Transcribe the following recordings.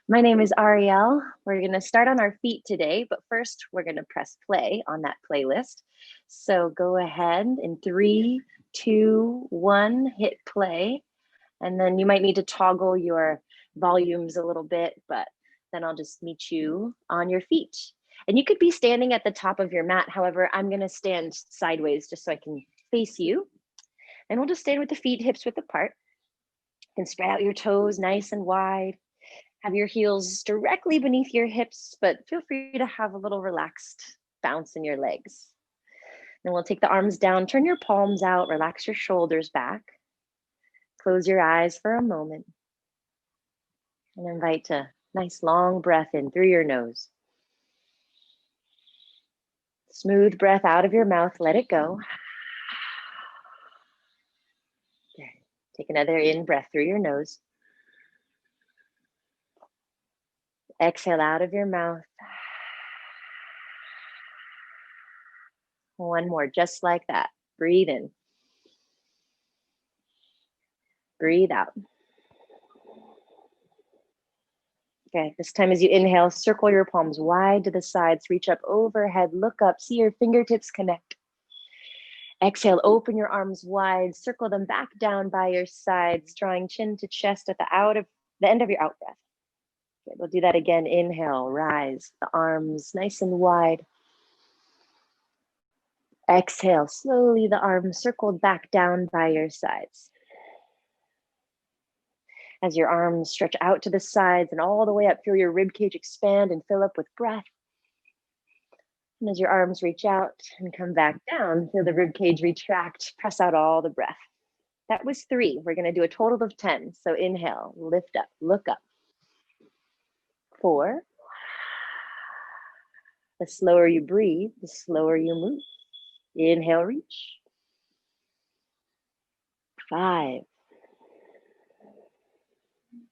My name is Ariel. We're going to start on our feet today, but first we're going to press play on that playlist. So go ahead in 3, 2, 1, hit play. And then you might need to toggle your volumes a little bit, but then I'll just meet you on your feet. And you could be standing at the top of your mat. However, I'm going to stand sideways just so I can face you. And we'll just stand with the feet hips width apart. You can spread out your toes nice and wide. Have your heels directly beneath your hips, but feel free to have a little relaxed bounce in your legs. Then we'll take the arms down, turn your palms out, relax your shoulders back. Close your eyes for a moment. And invite a nice long breath in through your nose. Smooth breath out of your mouth, let it go. Good. Take another in breath through your nose. Exhale out of your mouth. One more, just like that. Breathe in. Breathe out. Okay, this time as you inhale, circle your palms wide to the sides, reach up overhead, look up, see your fingertips connect. Exhale, open your arms wide, circle them back down by your sides, drawing chin to chest at the end of your out breath. Good, we'll do that again. Inhale, rise, the arms nice and wide. Exhale, slowly the arms circled back down by your sides. As your arms stretch out to the sides and all the way up, feel your rib cage expand and fill up with breath. And as your arms reach out and come back down, feel the rib cage retract, press out all the breath. That was 3. We're going to do a total of 10. So inhale, lift up, look up. 4. The slower you breathe, the slower you move. Inhale, reach. 5.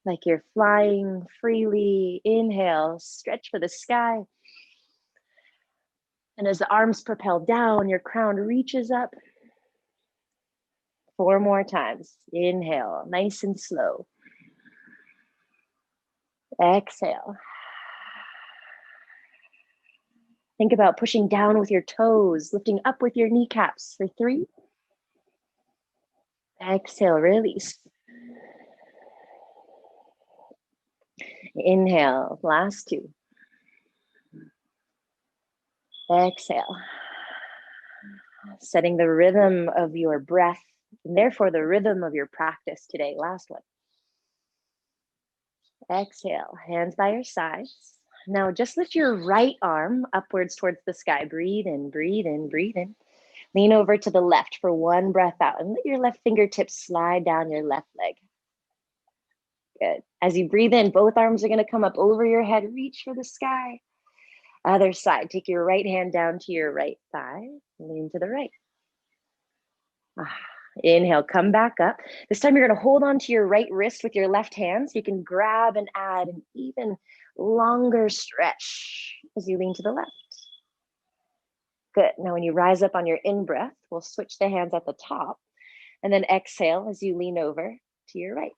Like you're flying freely. Inhale, stretch for the sky. And as the arms propel down, your crown reaches up. 4 more times. Inhale, nice and slow. Exhale. Think about pushing down with your toes, lifting up with your kneecaps for 3. Exhale, release. Inhale, last 2. Exhale. Setting the rhythm of your breath and therefore the rhythm of your practice today. Last one. Exhale, hands by your sides. Now just lift your right arm upwards towards the sky. Breathe in, breathe in, breathe in. Lean over to the left for 1 breath out and let your left fingertips slide down your left leg. Good. As you breathe in, both arms are going to come up over your head. Reach for the sky. Other side. Take your right hand down to your right thigh. Lean to the right. Inhale, come back up. This time you're going to hold on to your right wrist with your left hand so you can grab and add an even longer stretch as you lean to the left. Good. Now when you rise up on your in-breath, we'll switch the hands at the top and then exhale as you lean over to your right.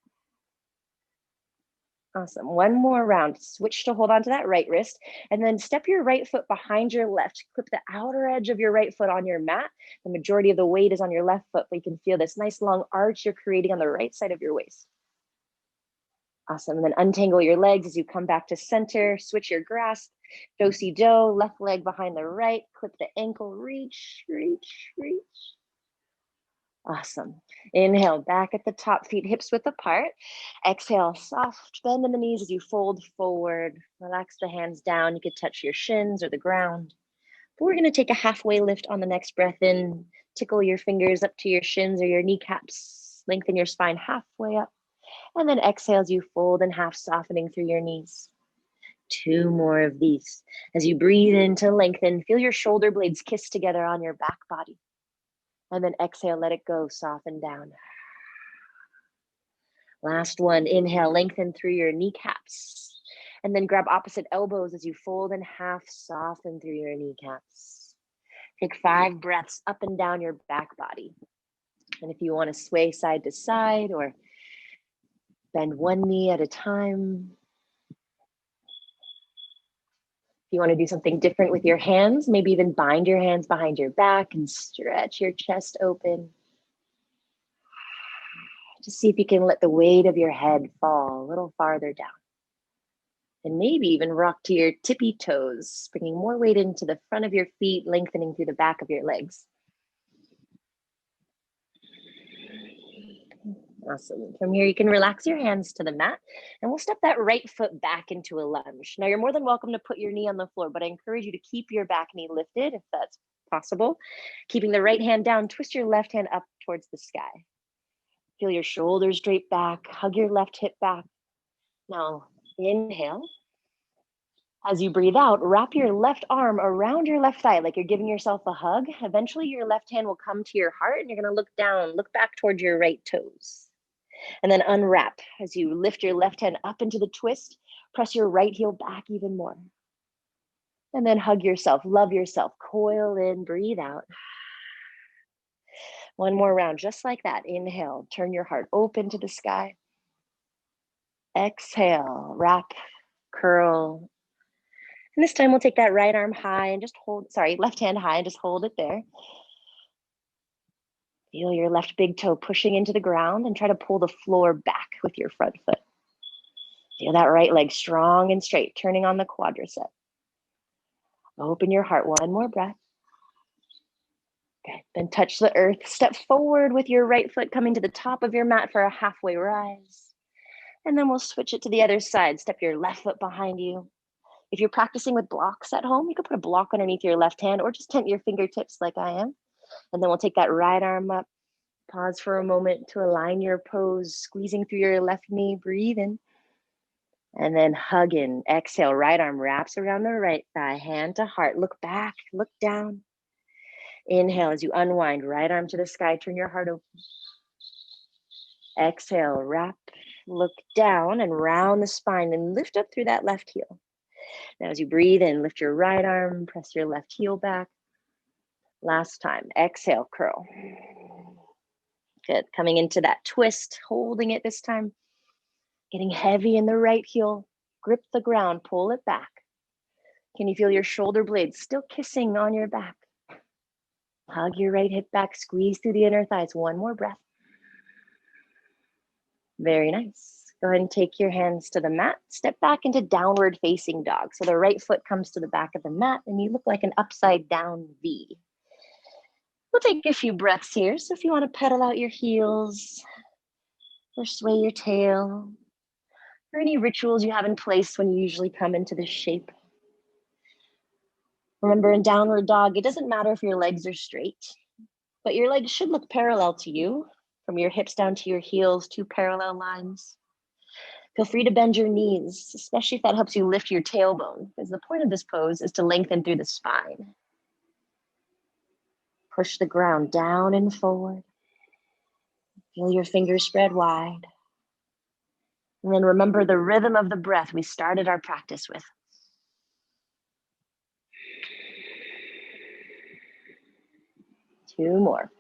Awesome. 1 more round. Switch to hold on to that right wrist and then step your right foot behind your left. Clip the outer edge of your right foot on your mat. The majority of the weight is on your left foot, but you can feel this nice long arch you're creating on the right side of your waist. Awesome. And then untangle your legs as you come back to center. Switch your grasp. Do-si-do, left leg behind the right. Clip the ankle. Reach, reach, reach. Awesome. Inhale, back at the top, feet hips width apart. Exhale, soft bend in the knees as you fold forward. Relax the hands down. You could touch your shins or the ground. But we're going to take a halfway lift on the next breath in. Tickle your fingers up to your shins or your kneecaps. Lengthen your spine halfway up. And then exhale as you fold in half, softening through your knees. 2 more of these. As you breathe in to lengthen, feel your shoulder blades kiss together on your back body. And then exhale, let it go, soften down. Last one, inhale, lengthen through your kneecaps. And then grab opposite elbows as you fold in half, soften through your kneecaps. Take 5 breaths up and down your back body. And if you want to sway side to side or bend one knee at a time, you want to do something different with your hands, maybe even bind your hands behind your back and stretch your chest open. Just see if you can let the weight of your head fall a little farther down. And maybe even rock to your tippy toes, bringing more weight into the front of your feet, lengthening through the back of your legs. Awesome. From here, you can relax your hands to the mat, and we'll step that right foot back into a lunge. Now, you're more than welcome to put your knee on the floor, but I encourage you to keep your back knee lifted if that's possible. Keeping the right hand down, twist your left hand up towards the sky. Feel your shoulders drape back, hug your left hip back. Now, inhale. As you breathe out, wrap your left arm around your left thigh like you're giving yourself a hug. Eventually, your left hand will come to your heart, and you're going to look down, look back towards your right toes. And then unwrap as you lift your left hand up into the twist. Press your right heel back even more. And then hug yourself, love yourself. Coil in, breathe out. One more round, just like that. Inhale, turn your heart open to the sky. Exhale, wrap, curl. And this time we'll take that right arm high and just hold, left hand high and just hold it there. Feel your left big toe pushing into the ground and try to pull the floor back with your front foot. Feel that right leg strong and straight, turning on the quadricep. Open your heart, one more breath. Good, then touch the earth. Step forward with your right foot coming to the top of your mat for a halfway rise. And then we'll switch it to the other side. Step your left foot behind you. If you're practicing with blocks at home, you could put a block underneath your left hand or just tent your fingertips like I am. And then we'll take that right arm up. Pause for a moment to align your pose, squeezing through your left knee, breathe in. And then hug in, exhale, right arm wraps around the right thigh, hand to heart, look back, look down. Inhale as you unwind, right arm to the sky, turn your heart open. Exhale, wrap, look down and round the spine and lift up through that left heel. Now as you breathe in, lift your right arm, press your left heel back. Last time, exhale, curl. Good, coming into that twist, holding it this time. Getting heavy in the right heel, grip the ground, pull it back. Can you feel your shoulder blades still kissing on your back? Hug your right hip back, squeeze through the inner thighs. One more breath. Very nice. Go ahead and take your hands to the mat. Step back into downward facing dog. So the right foot comes to the back of the mat and you look like an upside down V. We'll take a few breaths here. So if you want to pedal out your heels or sway your tail, or any rituals you have in place when you usually come into this shape. Remember, in downward dog, it doesn't matter if your legs are straight, but your legs should look parallel to you, from your hips down to your heels, 2 parallel lines. Feel free to bend your knees, especially if that helps you lift your tailbone, because the point of this pose is to lengthen through the spine. Push the ground down and forward. Feel your fingers spread wide. And then remember the rhythm of the breath we started our practice with. Two more.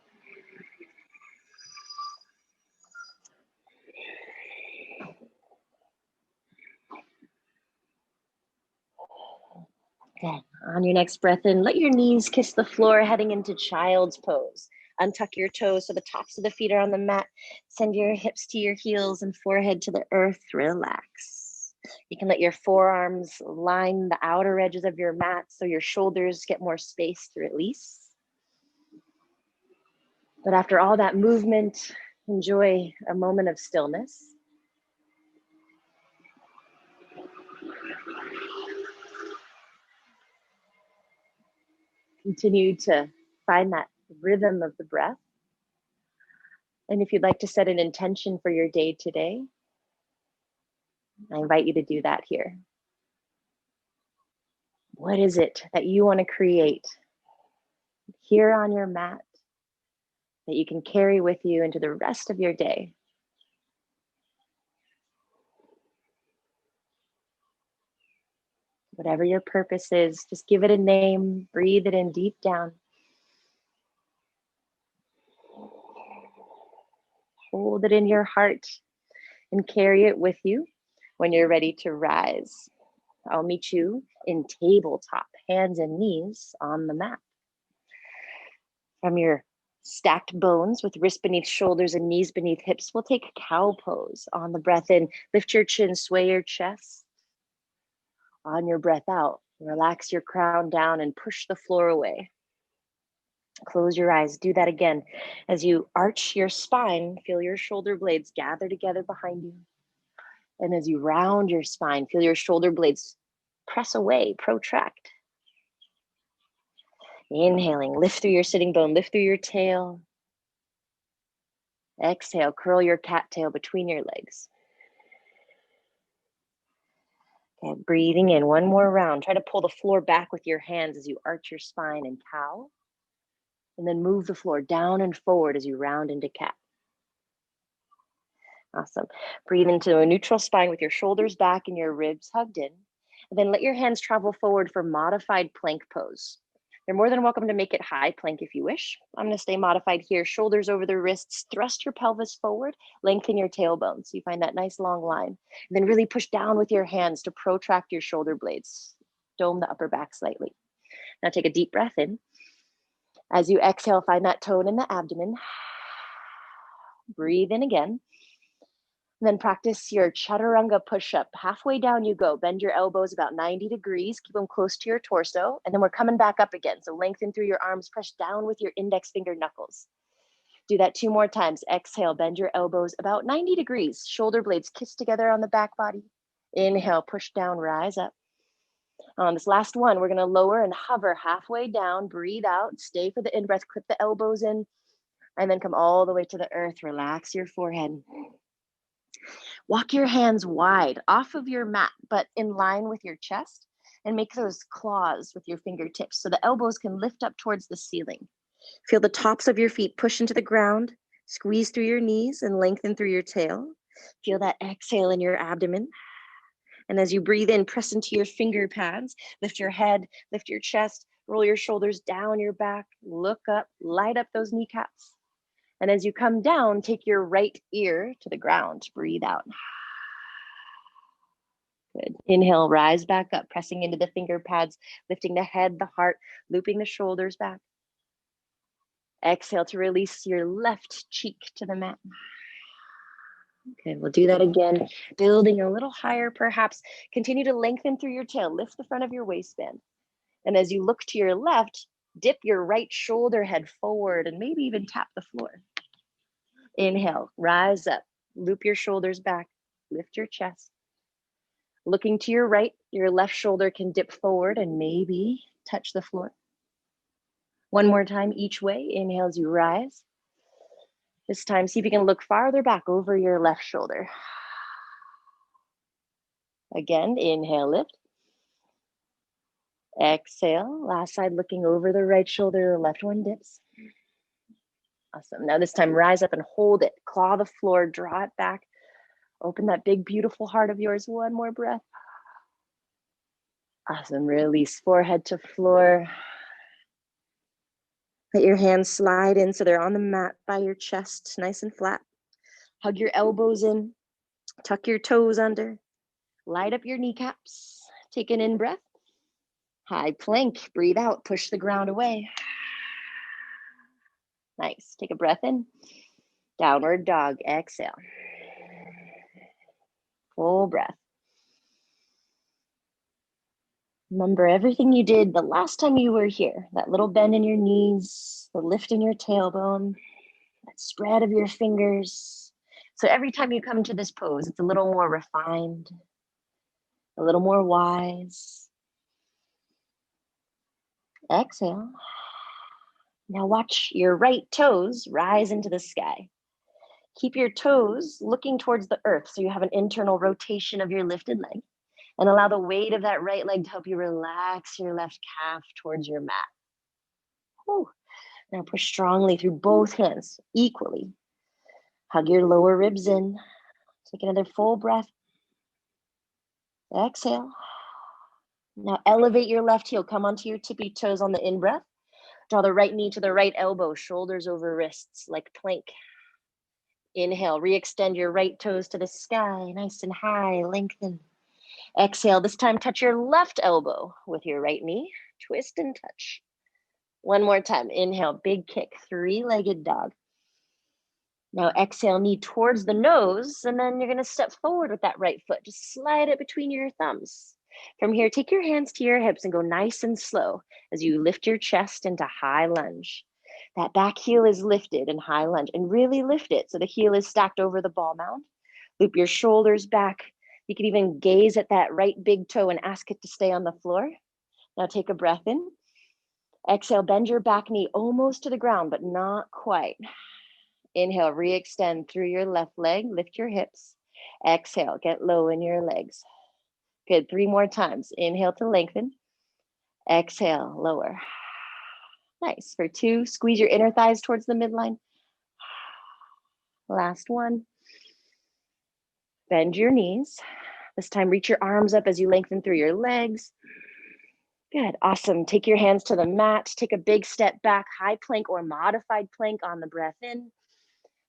Okay, on your next breath in, let your knees kiss the floor, heading into child's pose. Untuck your toes so the tops of the feet are on the mat. Send your hips to your heels and forehead to the earth. Relax. You can let your forearms line the outer edges of your mat so your shoulders get more space to release. But after all that movement, enjoy a moment of stillness. Continue to find that rhythm of the breath. And if you'd like to set an intention for your day today, I invite you to do that here. What is it that you want to create here on your mat that you can carry with you into the rest of your day? Whatever your purpose is, just give it a name, breathe it in deep down. Hold it in your heart and carry it with you when you're ready to rise. I'll meet you in tabletop, hands and knees on the mat. From your stacked bones with wrists beneath shoulders and knees beneath hips, we'll take cow pose. On the breath in, lift your chin, sway your chest. On your breath out, relax your crown down and push the floor away. Close your eyes. Do that again. As you arch your spine, feel your shoulder blades gather together behind you. And as you round your spine, feel your shoulder blades press away, protract. Inhaling, lift through your sitting bone, lift through your tail. Exhale, curl your cat tail between your legs. Okay, breathing in, one more round. Try to pull the floor back with your hands as you arch your spine and cow. And then move the floor down and forward as you round into cat. Awesome. Breathe into a neutral spine with your shoulders back and your ribs hugged in. And then let your hands travel forward for modified plank pose. You're more than welcome to make it high plank if you wish. I'm going to stay modified here. Shoulders over the wrists, thrust your pelvis forward, lengthen your tailbone. So you find that nice long line. And then really push down with your hands to protract your shoulder blades. Dome the upper back slightly. Now take a deep breath in. As you exhale, find that tone in the abdomen. Breathe in again. And then practice your chaturanga push-up. Halfway down you go. Bend your elbows about 90 degrees. Keep them close to your torso. And then we're coming back up again. So lengthen through your arms. Press down with your index finger knuckles. Do that 2 more times. Exhale, bend your elbows about 90 degrees. Shoulder blades kiss together on the back body. Inhale, push down, rise up. On this last one, we're going to lower and hover halfway down. Breathe out. Stay for the in-breath. Clip the elbows in. And then come all the way to the earth. Relax your forehead. Walk your hands wide off of your mat, but in line with your chest, and make those claws with your fingertips so the elbows can lift up towards the ceiling. Feel the tops of your feet push into the ground, squeeze through your knees and lengthen through your tail. Feel that exhale in your abdomen. And as you breathe in, press into your finger pads, lift your head, lift your chest, roll your shoulders down your back, look up, light up those kneecaps. And as you come down, take your right ear to the ground. Breathe out. Good. Inhale, rise back up, pressing into the finger pads, lifting the head, the heart, looping the shoulders back. Exhale to release your left cheek to the mat. Okay, we'll do that again. Building a little higher, perhaps. Continue to lengthen through your tail. Lift the front of your waistband. And as you look to your left, dip your right shoulder head forward and maybe even tap the floor. Inhale, rise up, loop your shoulders back, lift your chest. Looking to your right, your left shoulder can dip forward and maybe touch the floor. One more time each way. Inhale as you rise. This time, see if you can look farther back over your left shoulder. Again, inhale, lift. Exhale, last side looking over the right shoulder, the left one dips. Awesome. Now this time, rise up and hold it. Claw the floor, draw it back. Open that big, beautiful heart of yours. One more breath. Awesome. Release forehead to floor. Let your hands slide in so they're on the mat by your chest, nice and flat. Hug your elbows in. Tuck your toes under. Light up your kneecaps. Take an in breath. High plank. Breathe out. Push the ground away. Nice. Take a breath in. Downward dog. Exhale. Full breath. Remember everything you did the last time you were here. That little bend in your knees, the lift in your tailbone, that spread of your fingers. So every time you come to this pose, it's a little more refined, a little more wise. Exhale. Now watch your right toes rise into the sky. Keep your toes looking towards the earth so you have an internal rotation of your lifted leg. And allow the weight of that right leg to help you relax your left calf towards your mat. Whew. Now push strongly through both hands equally. Hug your lower ribs in. Take another full breath. Exhale. Now elevate your left heel. Come onto your tippy toes on the in-breath. Draw the right knee to the right elbow, shoulders over wrists like plank. Inhale, re-extend your right toes to the sky, nice and high, lengthen. Exhale, this time touch your left elbow with your right knee. Twist and touch. One more time. Inhale, big kick, three-legged dog. Now exhale, knee towards the nose, and then you're gonna step forward with that right foot. Just slide it between your thumbs. From here, take your hands to your hips and go nice and slow as you lift your chest into high lunge. That back heel is lifted in high lunge, and really lift it so the heel is stacked over the ball mound. Loop your shoulders back. You can even gaze at that right big toe and ask it to stay on the floor. Now take a breath in. Exhale, bend your back knee almost to the ground, but not quite. Inhale, re-extend through your left leg, lift your hips. Exhale, get low in your legs. Good, 3 more times. Inhale to lengthen. Exhale, lower. Nice. For 2, squeeze your inner thighs towards the midline. Last one. Bend your knees. This time, reach your arms up as you lengthen through your legs. Good, awesome. Take your hands to the mat. Take a big step back, high plank or modified plank on the breath in.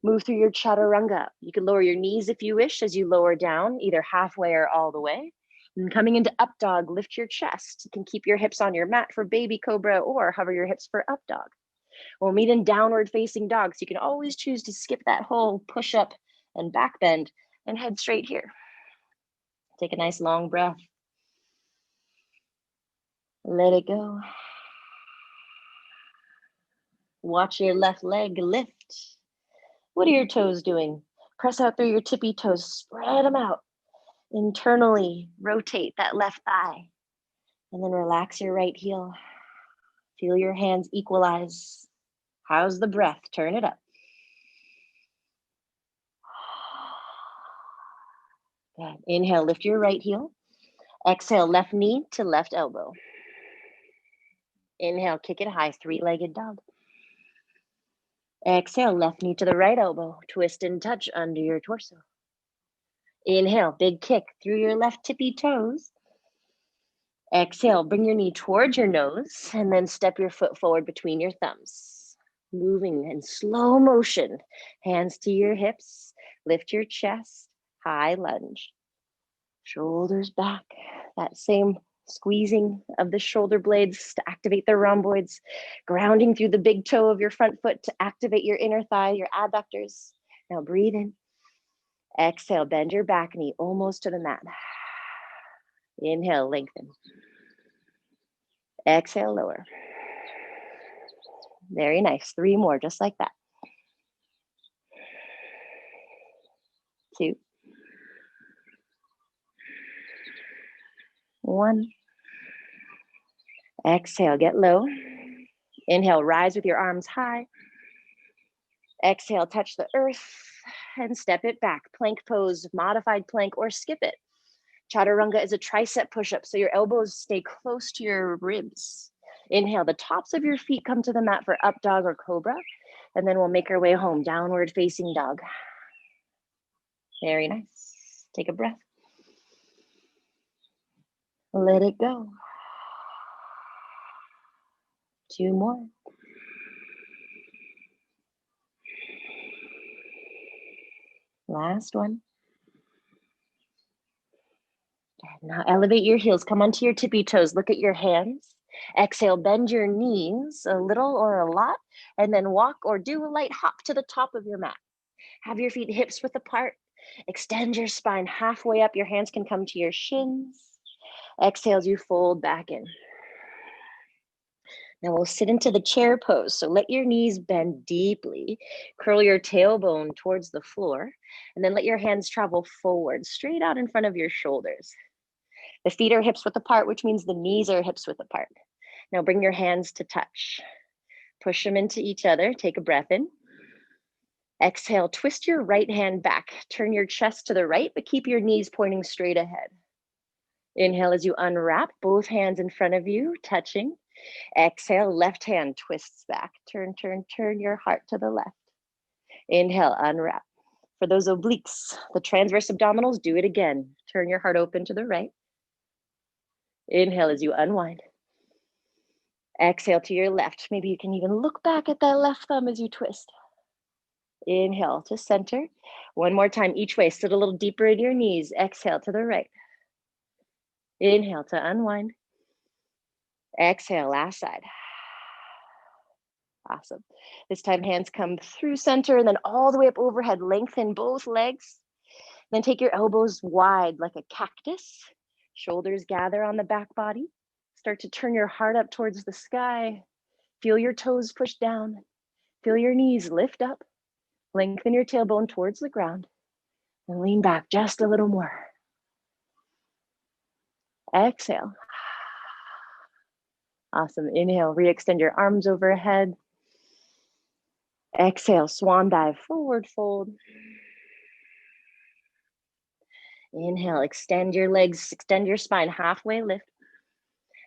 Move through your chaturanga. You can lower your knees if you wish as you lower down, either halfway or all the way. And coming into up dog, lift your chest. You can keep your hips on your mat for baby cobra or hover your hips for up dog. We'll meet in downward facing dog, so you can always choose to skip that whole push up and back bend and head straight here. Take a nice long breath. Let it go. Watch your left leg lift. What are your toes doing? Press out through your tippy toes, spread them out. Internally rotate that left thigh, and then relax your right heel. Feel your hands equalize. How's the breath? Turn it up. Good. Inhale, lift your right heel. Exhale, left knee to left elbow. Inhale, kick it high, three-legged dog. Exhale, left knee to the right elbow. Twist and touch under your torso. Inhale, big kick through your left tippy toes. Exhale, bring your knee towards your nose and then step your foot forward between your thumbs. Moving in slow motion, hands to your hips, lift your chest, high lunge. Shoulders back, that same squeezing of the shoulder blades to activate the rhomboids, grounding through the big toe of your front foot to activate your inner thigh, your adductors. Now breathe in. Exhale, bend your back knee almost to the mat. Inhale, lengthen. Exhale, lower. Very nice. 3 more, just like that. 2. 1. Exhale, get low. Inhale, rise with your arms high. Exhale, touch the earth and step it back. Plank pose, modified plank, or skip it. Chaturanga is a tricep push-up, so your elbows stay close to your ribs. Inhale, the tops of your feet come to the mat for up dog or cobra, and then we'll make our way home, downward facing dog. Very nice. Take a breath. Let it go. 2 more. Last one. Now elevate your heels, come onto your tippy toes, look at your hands. Exhale, bend your knees a little or a lot, and then walk or do a light hop to the top of your mat. Have your feet hips width apart. Extend your spine halfway up. Your hands can come to your shins. Exhale as you fold back in. Now we'll sit into the chair pose. So let your knees bend deeply. Curl your tailbone towards the floor. And then let your hands travel forward, straight out in front of your shoulders. The feet are hips width apart, which means the knees are hips width apart. Now bring your hands to touch. Push them into each other. Take a breath in. Exhale, twist your right hand back. Turn your chest to the right, but keep your knees pointing straight ahead. Inhale as you unwrap, both hands in front of you, touching. Exhale, left hand twists back. Turn, turn, turn your heart to the left. Inhale, unwrap. For those obliques, the transverse abdominals, do it again. Turn your heart open to the right. Inhale as you unwind. Exhale to your left. Maybe you can even look back at that left thumb as you twist. Inhale to center. One more time each way. Sit a little deeper in your knees. Exhale to the right. Inhale to unwind. Exhale, last side. Awesome. This time hands come through center and then all the way up overhead. Lengthen both legs. Then take your elbows wide like a cactus. Shoulders gather on the back body. Start to turn your heart up towards the sky. Feel your toes push down. Feel your knees lift up. Lengthen your tailbone towards the ground. And lean back just a little more. Exhale. Awesome. Inhale, re-extend your arms overhead. Exhale, swan dive, forward fold. Inhale, extend your legs, extend your spine, halfway lift.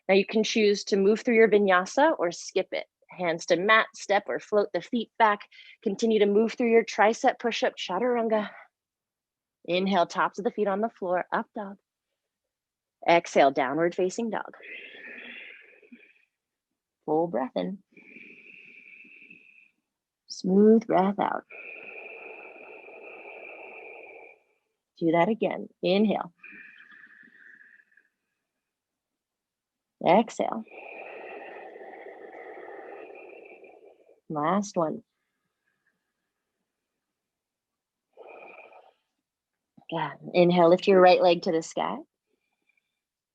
Now you can choose to move through your vinyasa or skip it. Hands to mat, step, or float the feet back. Continue to move through your tricep push-up, chaturanga. Inhale, tops of the feet on the floor, up dog. Exhale, downward facing dog. Full breath in. Smooth breath out. Do that again. Inhale. Exhale. Last one. Yeah. Inhale, lift your right leg to the sky.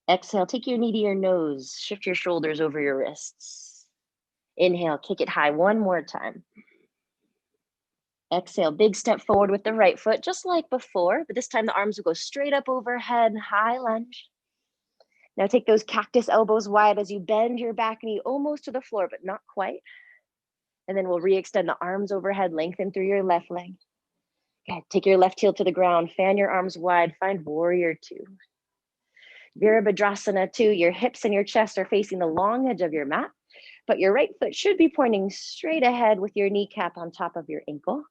Exhale, take your knee to your nose. Shift your shoulders over your wrists. Inhale, kick it high one more time. Exhale, big step forward with the right foot, just like before, but this time the arms will go straight up overhead, high lunge. Now take those cactus elbows wide as you bend your back knee almost to the floor, but not quite. And then we'll re-extend the arms overhead, lengthen through your left leg. Good. Take your left heel to the ground, fan your arms wide, find warrior two. Virabhadrasana 2, your hips and your chest are facing the long edge of your mat, but your right foot should be pointing straight ahead with your kneecap on top of your ankle.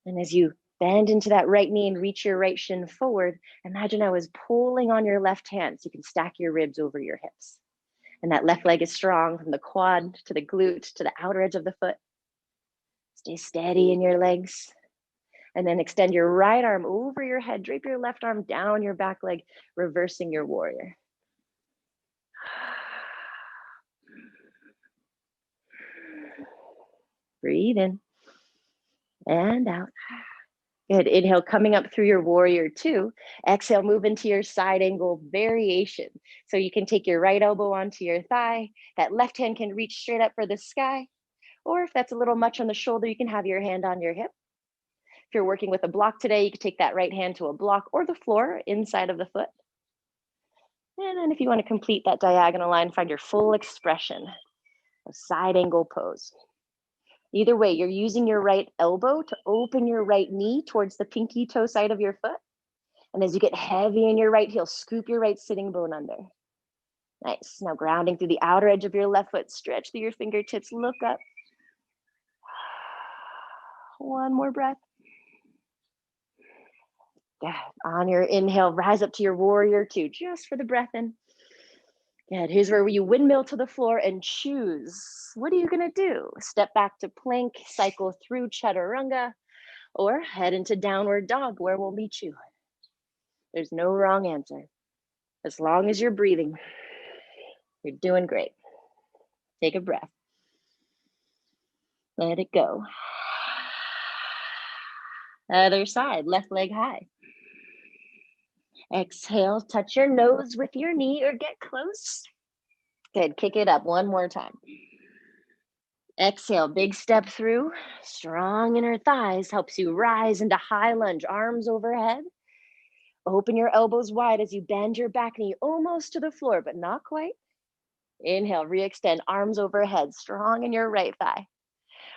And as you bend into that right knee and reach your right shin forward, imagine I was pulling on your left hand so you can stack your ribs over your hips. And that left leg is strong from the quad to the glute to the outer edge of the foot. Stay steady in your legs. And then extend your right arm over your head, drape your left arm down your back leg, reversing your warrior. Breathe in and out. Good. Inhale, coming up through your warrior two. Exhale, move into your side angle variation. So you can take your right elbow onto your thigh. That left hand can reach straight up for the sky. Or if that's a little much on the shoulder, you can have your hand on your hip. If you're working with a block today, you can take that right hand to a block or the floor inside of the foot. And then if you want to complete that diagonal line, find your full expression of side angle pose. Either way, you're using your right elbow to open your right knee towards the pinky toe side of your foot. And as you get heavy in your right heel, scoop your right sitting bone under. Nice. Now grounding through the outer edge of your left foot, stretch through your fingertips, look up. One more breath. Good. On your inhale, rise up to your warrior two, just for the breath in. Good. Here's where you windmill to the floor and choose. What are you going to do? Step back to plank, cycle through chaturanga, or head into downward dog, where we'll meet you. There's no wrong answer. As long as you're breathing, you're doing great. Take a breath. Let it go. Other side, left leg high. Exhale, touch your nose with your knee or get close. Good, kick it up one more time. Exhale, big step through. Strong inner thighs helps you rise into high lunge, arms overhead. Open your elbows wide as you bend your back knee almost to the floor, but not quite. Inhale, re-extend, arms overhead, strong in your right thigh.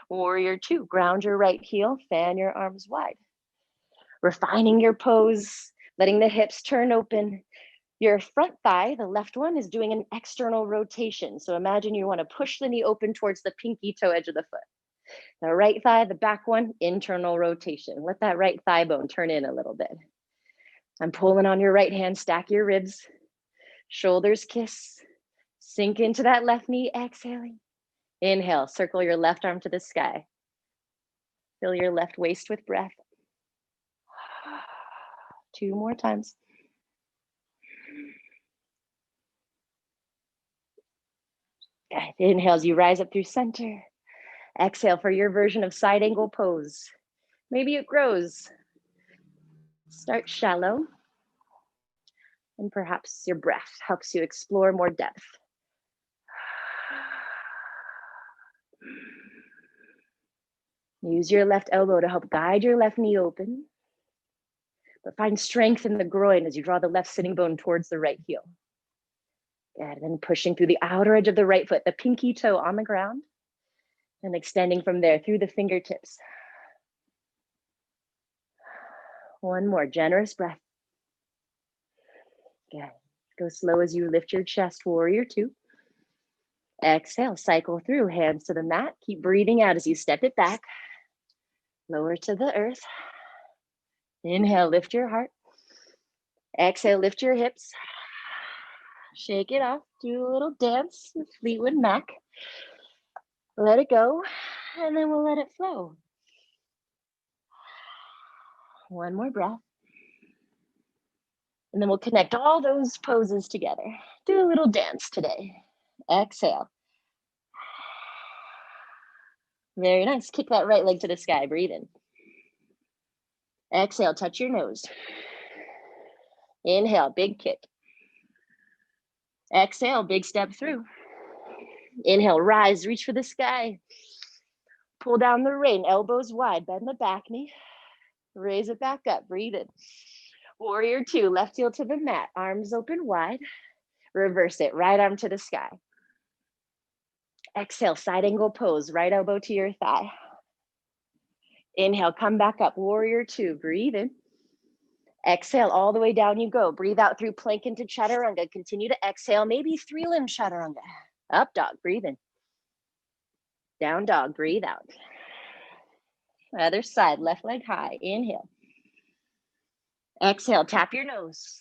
Warrior two, ground your right heel, fan your arms wide. Refining your pose, letting the hips turn open. Your front thigh, the left one, is doing an external rotation. So imagine you want to push the knee open towards the pinky toe edge of the foot. The right thigh, the back one, internal rotation. Let that right thigh bone turn in a little bit. I'm pulling on your right hand, stack your ribs, shoulders kiss, sink into that left knee, exhaling. Inhale, circle your left arm to the sky. Fill your left waist with breath. 2 more times. Good. Inhale as you rise up through center. Exhale for your version of side angle pose. Maybe it grows. Start shallow. And perhaps your breath helps you explore more depth. Use your left elbow to help guide your left knee open. But find strength in the groin as you draw the left sitting bone towards the right heel. Good. And then pushing through the outer edge of the right foot, the pinky toe on the ground, and extending from there through the fingertips. One more generous breath. Good. Go slow as you lift your chest, warrior two. Exhale, cycle through, hands to the mat. Keep breathing out as you step it back. Lower to the earth. Inhale, lift your heart. Exhale, lift your hips. Shake it off. Do a little dance with Fleetwood Mac. Let it go, and then we'll let it flow. One more breath. And then we'll connect all those poses together. Do a little dance today. Exhale. Very nice. Kick that right leg to the sky. Breathe in. Exhale, touch your nose. Inhale, big kick. Exhale, big step through. Inhale, rise, reach for the sky. Pull down the rein, elbows wide, bend the back knee. Raise it back up, breathe in. Warrior two, left heel to the mat, arms open wide. Reverse it, right arm to the sky. Exhale, side angle pose, right elbow to your thigh. Inhale, come back up, warrior two, breathe in. Exhale, all the way down you go. Breathe out through plank into chaturanga. Continue to exhale, maybe 3-limb chaturanga. Up dog, breathe in. Down dog, breathe out. Other side, left leg high, inhale. Exhale, tap your nose.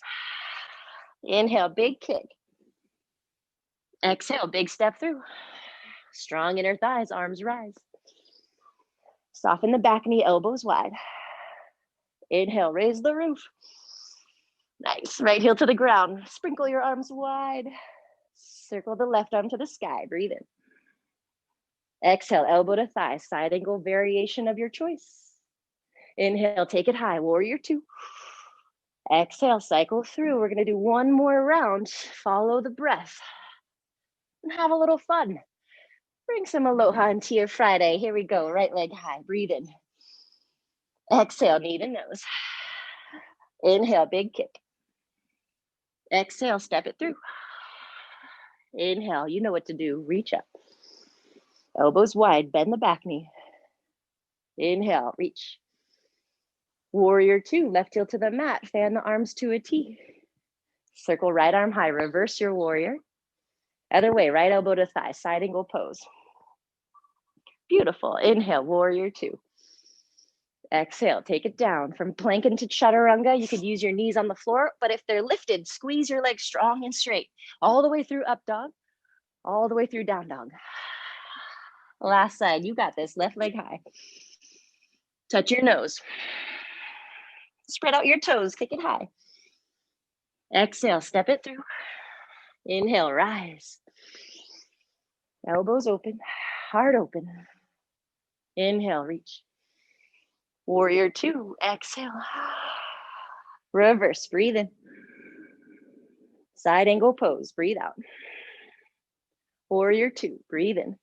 Inhale, big kick. Exhale, big step through. Strong inner thighs, arms rise. Soften the back knee, elbows wide. Inhale, raise the roof. Nice, right heel to the ground. Sprinkle your arms wide. Circle the left arm to the sky, breathe in. Exhale, elbow to thigh, side angle variation of your choice. Inhale, take it high, warrior two. Exhale, cycle through. We're gonna do one more round. Follow the breath and have a little fun. Bring some aloha into your Friday. Here we go, right leg high, breathe in. Exhale, knee to nose. Inhale, big kick. Exhale, step it through. Inhale, you know what to do, reach up. Elbows wide, bend the back knee. Inhale, reach. Warrior two, left heel to the mat, fan the arms to a T. Circle right arm high, reverse your warrior. Other way, right elbow to thigh, side angle pose. Beautiful, inhale, warrior two. Exhale, take it down. From plank into chaturanga, you could use your knees on the floor, but if they're lifted, squeeze your legs strong and straight. All the way through up dog, all the way through down dog. Last side, you got this, left leg high. Touch your nose. Spread out your toes, kick it high. Exhale, step it through. Inhale, rise. Elbows open, heart open. Inhale, reach. Warrior two, exhale. Reverse, breathe in. Side angle pose, breathe out. Warrior two, breathe in.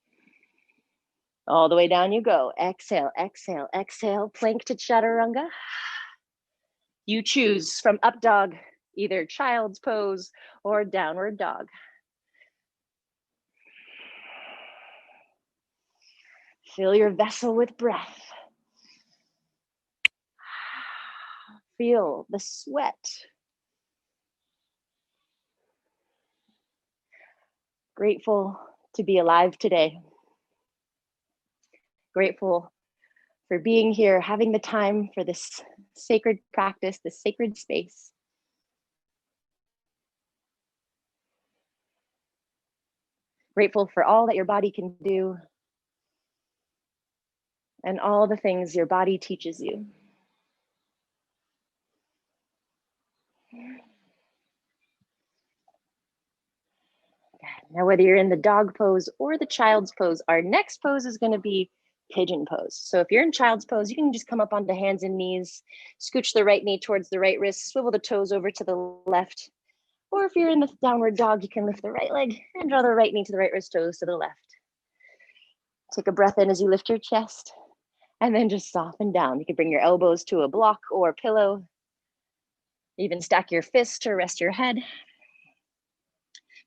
All the way down you go. Exhale, exhale, exhale. Plank to chaturanga. You choose from up dog, either child's pose or downward dog. Fill your vessel with breath. Feel the sweat. Grateful to be alive today. Grateful for being here, having the time for this sacred practice, this sacred space. Grateful for all that your body can do and all the things your body teaches you. Now, whether you're in the dog pose or the child's pose, our next pose is going to be pigeon pose. So if you're in child's pose, you can just come up onto hands and knees, scooch the right knee towards the right wrist, swivel the toes over to the left. Or if you're in the downward dog, you can lift the right leg and draw the right knee to the right wrist, toes to the left. Take a breath in as you lift your chest and then just soften down. You can bring your elbows to a block or a pillow. Even stack your fists to rest your head.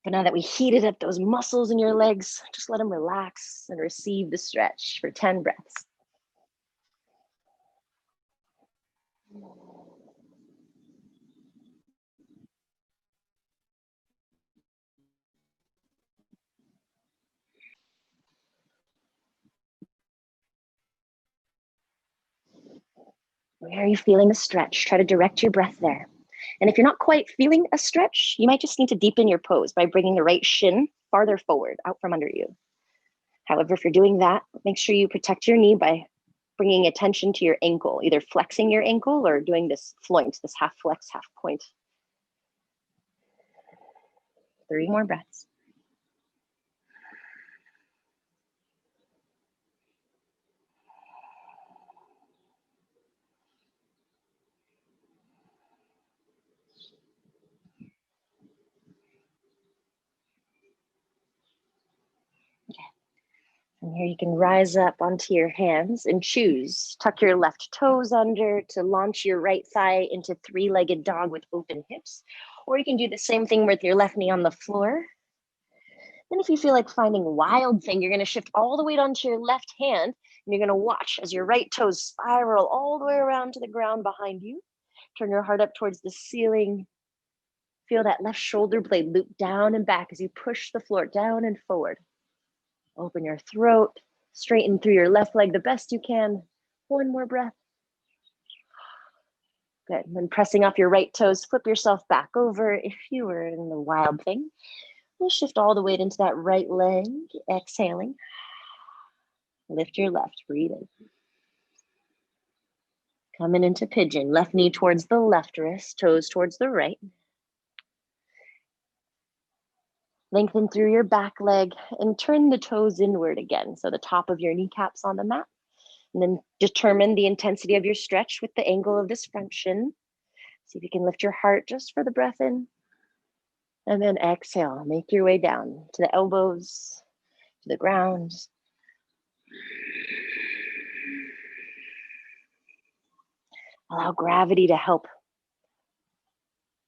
But now that we heated up those muscles in your legs, just let them relax and receive the stretch for 10 breaths. Where are you feeling the stretch? Try to direct your breath there. And if you're not quite feeling a stretch, you might just need to deepen your pose by bringing the right shin farther forward, out from under you. However, if you're doing that, make sure you protect your knee by bringing attention to your ankle, either flexing your ankle or doing this floint, this half flex, half point. 3 more breaths. And here you can rise up onto your hands and choose. Tuck your left toes under to launch your right thigh into 3-legged dog with open hips. Or you can do the same thing with your left knee on the floor. Then if you feel like finding wild thing, you're going to shift all the weight onto your left hand, and you're going to watch as your right toes spiral all the way around to the ground behind you. Turn your heart up towards the ceiling. Feel that left shoulder blade loop down and back as you push the floor down and forward. Open your throat, straighten through your left leg the best you can. 1 more breath. Good. And then pressing off your right toes, flip yourself back over. If you were in the wild thing, we'll shift all the weight into that right leg. Exhaling. Lift your left, breathe in. Coming into pigeon, left knee towards the left wrist, toes towards the right. Lengthen through your back leg and turn the toes inward again. So the top of your kneecaps on the mat. And then determine the intensity of your stretch with the angle of this front shin. See if you can lift your heart just for the breath in. And then exhale, make your way down to the elbows, to the ground. Allow gravity to help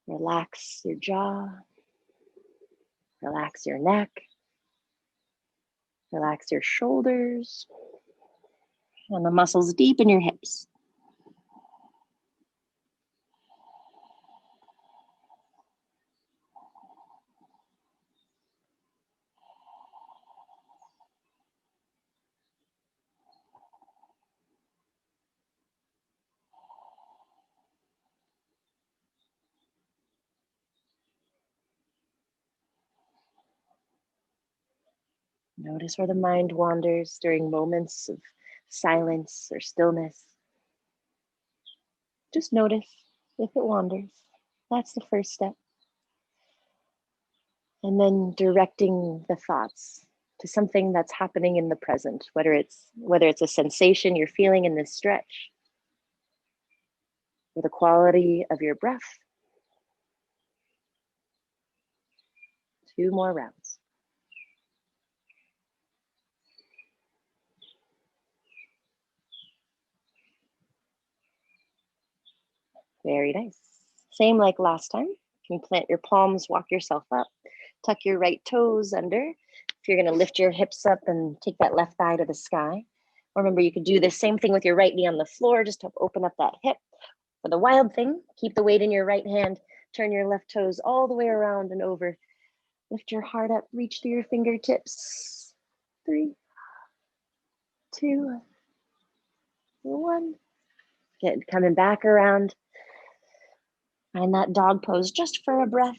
relax your jaw, relax your neck, relax your shoulders, and the muscles deep in your hips. Notice where the mind wanders during moments of silence or stillness. Just notice if it wanders. That's the first step. And then directing the thoughts to something that's happening in the present, whether it's a sensation you're feeling in this stretch, or the quality of your breath. 2 more rounds. Very nice. Same like last time. You can plant your palms, walk yourself up, tuck your right toes under. If you're going to lift your hips up and take that left thigh to the sky. Remember, you could do the same thing with your right knee on the floor, just to open up that hip. For the wild thing, keep the weight in your right hand, turn your left toes all the way around and over. Lift your heart up, reach through your fingertips. 3, 2, 1. Good, coming back around. Find that dog pose just for a breath.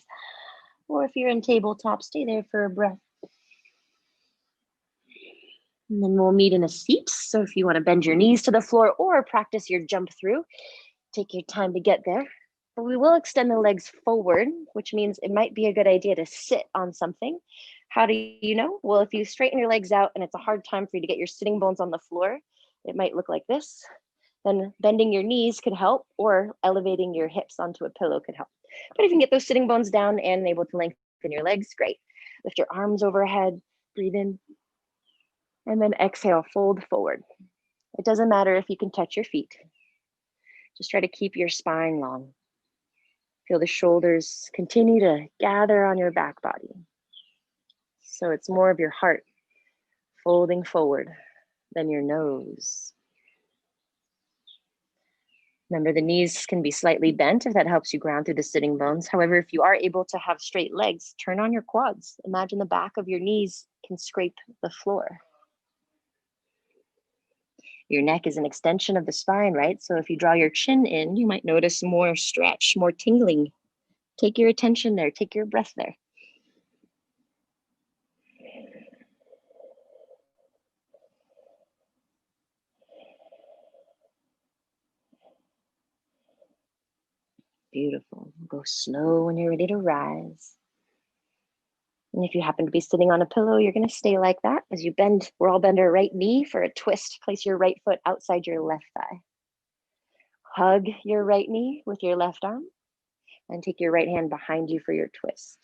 Or if you're in tabletop, stay there for a breath. And then we'll meet in a seat. So if you want to bend your knees to the floor or practice your jump through, take your time to get there. But we will extend the legs forward, which means it might be a good idea to sit on something. How do you know? Well, if you straighten your legs out and it's a hard time for you to get your sitting bones on the floor, it might look like this. Then bending your knees could help, or elevating your hips onto a pillow could help. But if you can get those sitting bones down and able to lengthen your legs, great. Lift your arms overhead, breathe in, and then exhale, fold forward. It doesn't matter if you can touch your feet. Just try to keep your spine long. Feel the shoulders continue to gather on your back body. So it's more of your heart folding forward than your nose. Remember, the knees can be slightly bent if that helps you ground through the sitting bones. However, if you are able to have straight legs, turn on your quads. Imagine the back of your knees can scrape the floor. Your neck is an extension of the spine, right? So if you draw your chin in, you might notice more stretch, more tingling. Take your attention there, take your breath there. Beautiful. Go slow when you're ready to rise. And if you happen to be sitting on a pillow, you're going to stay like that as you bend. We'll all bend our right knee for a twist. Place your right foot outside your left thigh. Hug your right knee with your left arm and take your right hand behind you for your twist.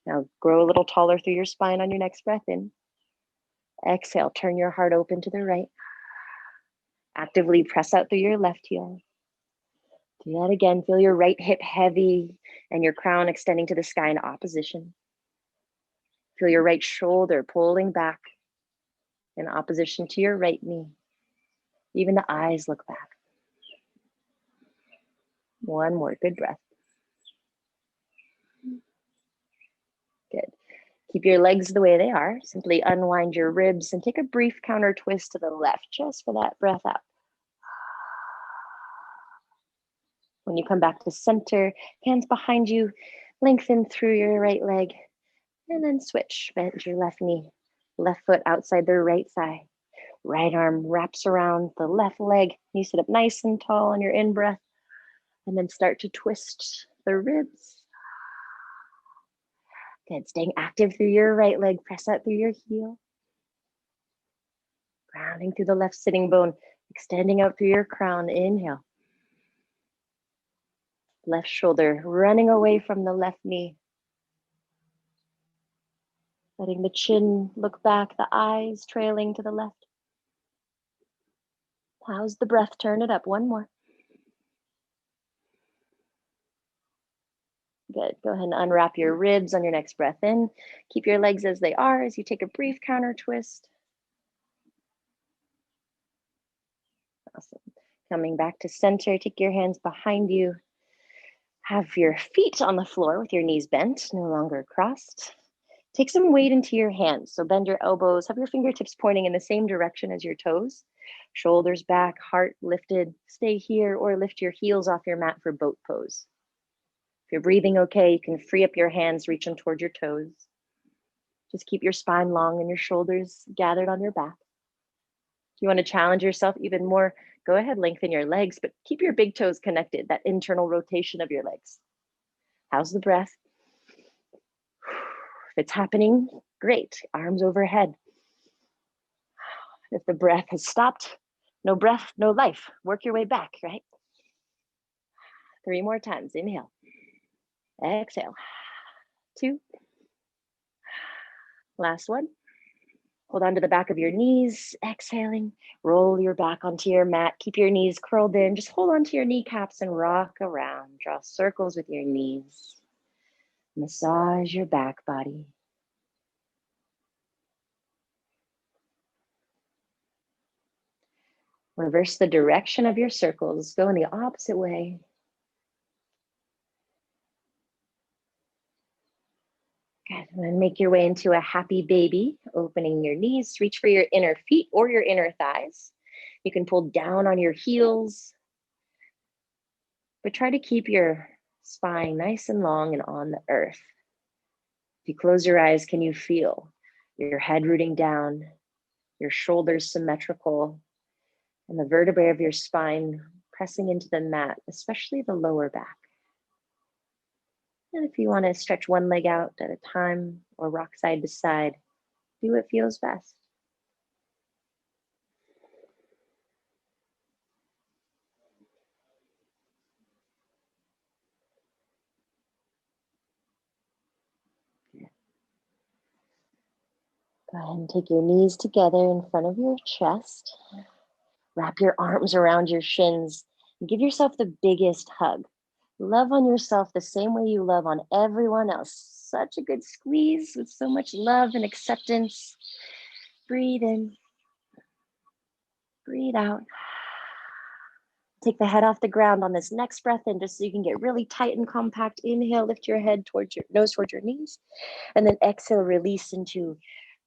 Now grow a little taller through your spine on your next breath in. Exhale, turn your heart open to the right. Actively press out through your left heel. Do that again. Feel your right hip heavy and your crown extending to the sky in opposition. Feel your right shoulder pulling back in opposition to your right knee. Even the eyes look back. One more, good breath. Good. Keep your legs the way they are. Simply unwind your ribs and take a brief counter twist to the left, just for that breath out. When you come back to center, hands behind you, lengthen through your right leg, and then switch. Bend your left knee, left foot outside the right thigh. Right arm wraps around the left leg. You sit up nice and tall on your in-breath, and then start to twist the ribs. Good, staying active through your right leg, press out through your heel. Grounding through the left sitting bone, extending out through your crown, inhale. Left shoulder running away from the left knee. Letting the chin look back, the eyes trailing to the left. How's the breath? Turn it up, one more. Good, go ahead and unwrap your ribs on your next breath in. Keep your legs as they are as you take a brief counter twist. Awesome. Coming back to center, take your hands behind you. Have your feet on the floor with your knees bent, no longer crossed. Take some weight into your hands. So bend your elbows, have your fingertips pointing in the same direction as your toes. Shoulders back, heart lifted. Stay here or lift your heels off your mat for boat pose. If you're breathing okay, you can free up your hands, reach them toward your toes. Just keep your spine long and your shoulders gathered on your back. If you want to challenge yourself even more, go ahead, lengthen your legs, but keep your big toes connected, that internal rotation of your legs. How's the breath? If it's happening, great. Arms overhead. If the breath has stopped, no breath, no life. Work your way back, right? 3 more times. Inhale. Exhale. 2. Last one. Hold on to the back of your knees. Exhaling. Roll your back onto your mat. Keep your knees curled in. Just hold onto your kneecaps and rock around. Draw circles with your knees. Massage your back body. Reverse the direction of your circles. Go in the opposite way. Good. And then make your way into a happy baby, opening your knees. Reach for your inner feet or your inner thighs. You can pull down on your heels, but try to keep your spine nice and long and on the earth. If you close your eyes, can you feel your head rooting down, your shoulders symmetrical, and the vertebrae of your spine pressing into the mat, especially the lower back. And if you want to stretch one leg out at a time or rock side to side, do what feels best. Go ahead and take your knees together in front of your chest. Wrap your arms around your shins and give yourself the biggest hug. Love on yourself the same way you love on everyone else. Such a good squeeze with so much love and acceptance. Breathe in, breathe out. Take the head off the ground on this next breath in just so you can get really tight and compact. Inhale, lift your head towards your nose towards your knees. And then exhale, release into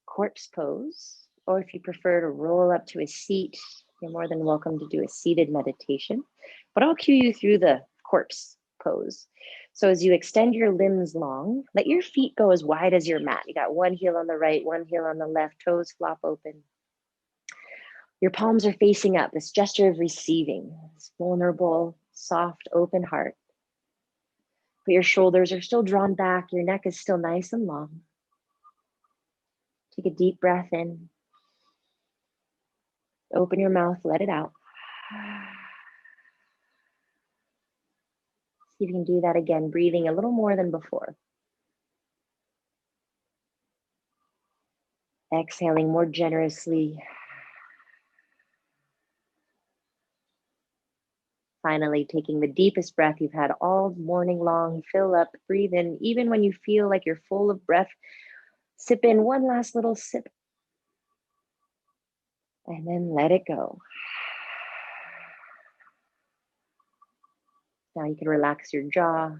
corpse pose. Or if you prefer to roll up to a seat, you're more than welcome to do a seated meditation. But I'll cue you through the corpse pose. So as you extend your limbs long, let your feet go as wide as your mat. You got one heel on the right, one heel on the left, toes flop open. Your palms are facing up, this gesture of receiving, this vulnerable, soft, open heart. But your shoulders are still drawn back, your neck is still nice and long. Take a deep breath in. Open your mouth, let it out. See if you can do that again, breathing a little more than before. Exhaling more generously. Finally, taking the deepest breath you've had all morning long. Fill up, breathe in. Even when you feel like you're full of breath, sip in one last little sip. And then let it go. Now you can relax your jaw,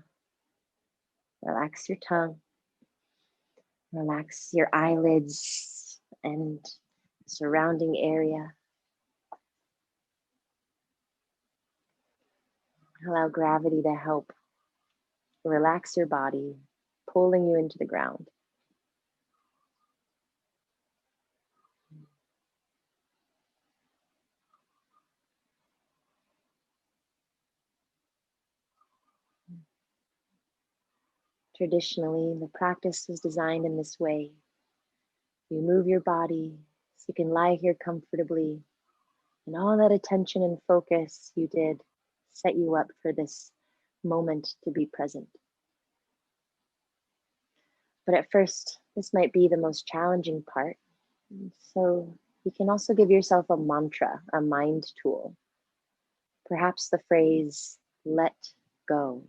relax your tongue, relax your eyelids and surrounding area. Allow gravity to help relax your body, pulling you into the ground. Traditionally, the practice is designed in this way. You move your body so you can lie here comfortably, and all that attention and focus you did set you up for this moment to be present. But at first, this might be the most challenging part. So you can also give yourself a mantra, a mind tool. Perhaps the phrase, let go.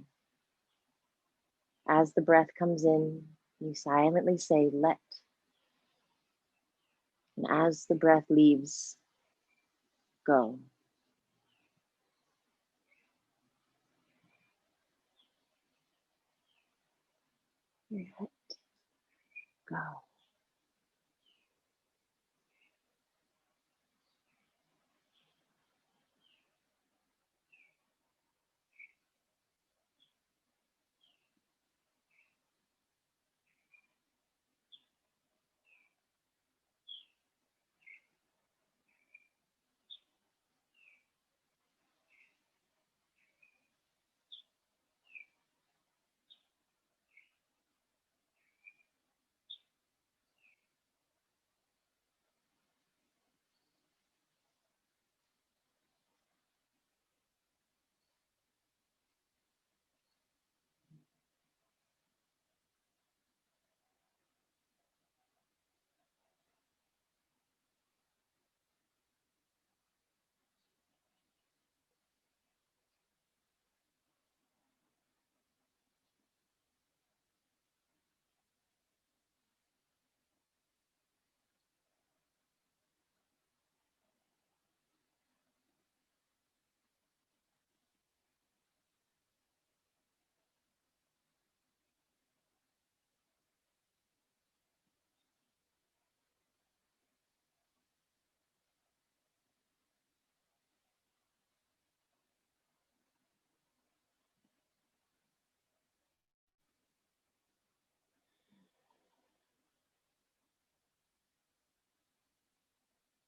As the breath comes in, you silently say, let. And as the breath leaves, go. Let go.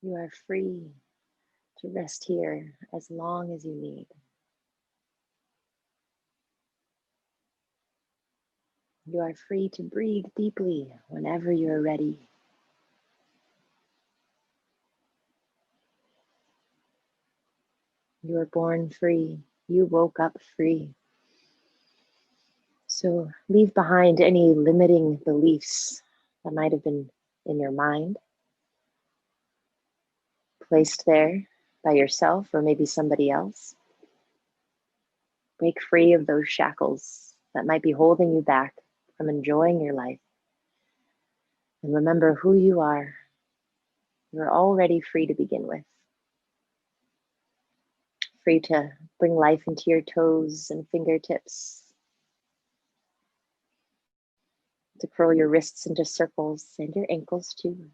You are free to rest here as long as you need. You are free to breathe deeply whenever you're ready. You were born free. You woke up free. So leave behind any limiting beliefs that might have been in your mind, placed there by yourself or maybe somebody else. Break free of those shackles that might be holding you back from enjoying your life. And remember who you are. You're already free to begin with. Free to bring life into your toes and fingertips, to curl your wrists into circles and your ankles too.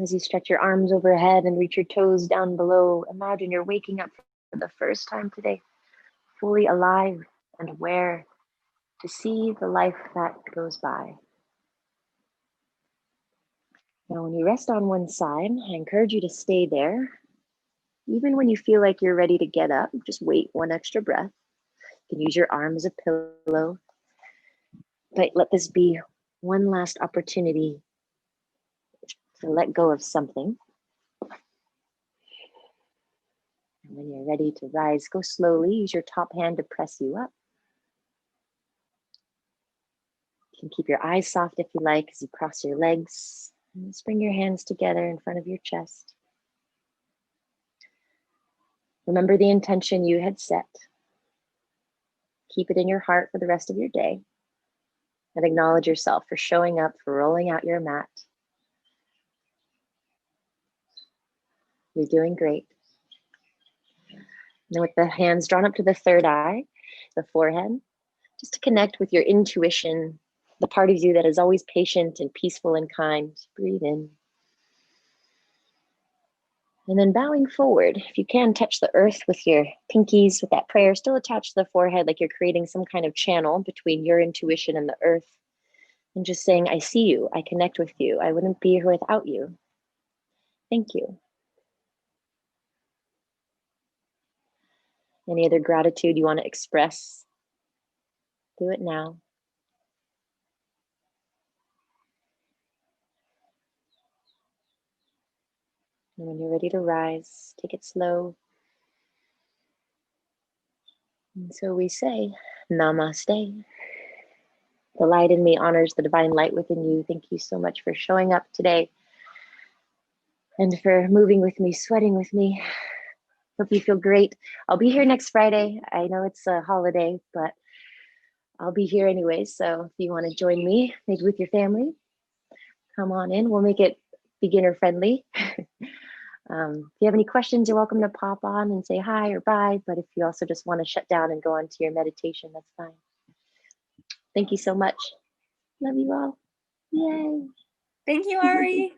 As you stretch your arms overhead and reach your toes down below, imagine you're waking up for the first time today, fully alive and aware to see the life that goes by. Now, when you rest on one side, I encourage you to stay there. Even when you feel like you're ready to get up, just wait one extra breath. You can use your arm as a pillow, but let this be one last opportunity to let go of something. And when you're ready to rise, go slowly. Use your top hand to press you up. You can keep your eyes soft if you like as you cross your legs. And just bring your hands together in front of your chest. Remember the intention you had set. Keep it in your heart for the rest of your day. And acknowledge yourself for showing up, for rolling out your mat. You're doing great. Now with the hands drawn up to the third eye, the forehead, just to connect with your intuition, the part of you that is always patient and peaceful and kind. Breathe in. And then bowing forward, if you can, touch the earth with your pinkies with that prayer still attached to the forehead, like you're creating some kind of channel between your intuition and the earth. And just saying, I see you, I connect with you. I wouldn't be here without you. Thank you. Any other gratitude you want to express? Do it now. And when you're ready to rise, take it slow. And so we say, Namaste. The light in me honors the divine light within you. Thank you so much for showing up today and for moving with me, sweating with me. Hope you feel great. I'll be here next Friday. I know it's a holiday, but I'll be here anyway. So if you want to join me, maybe with your family, come on in. We'll make it beginner friendly. If you have any questions, you're welcome to pop on and say hi or bye. But if you also just want to shut down and go on to your meditation, that's fine. Thank you so much. Love you all. Yay. Thank you, Ari.